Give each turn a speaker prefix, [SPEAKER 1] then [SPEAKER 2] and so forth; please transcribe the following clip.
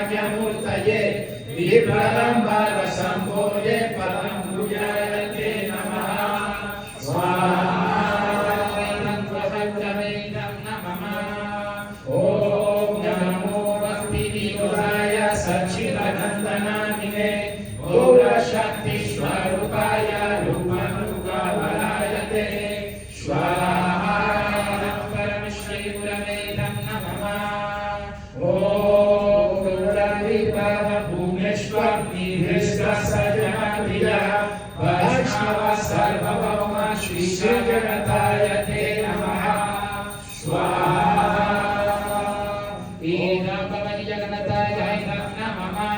[SPEAKER 1] काम्यमूर्तये विप्रलम्बर संभोजे परम गुह्याय नमः स्वाहा ओम नमो भक्तिविभुराय सच्चिदानन्दनामिने गौरशक्ति स्वरूपाय रूपनुगवराय ते स्वाहा परमेश्वरी गुरवे नमः ओम गुरुराविर्भाव भूमेश्वरनिधिष्ठसजनाधिया वैष्णव सर्वभौम श्री जगन्नाथाय ते नमः स्वाहा ईदं भवति जगन्नाथाय नमः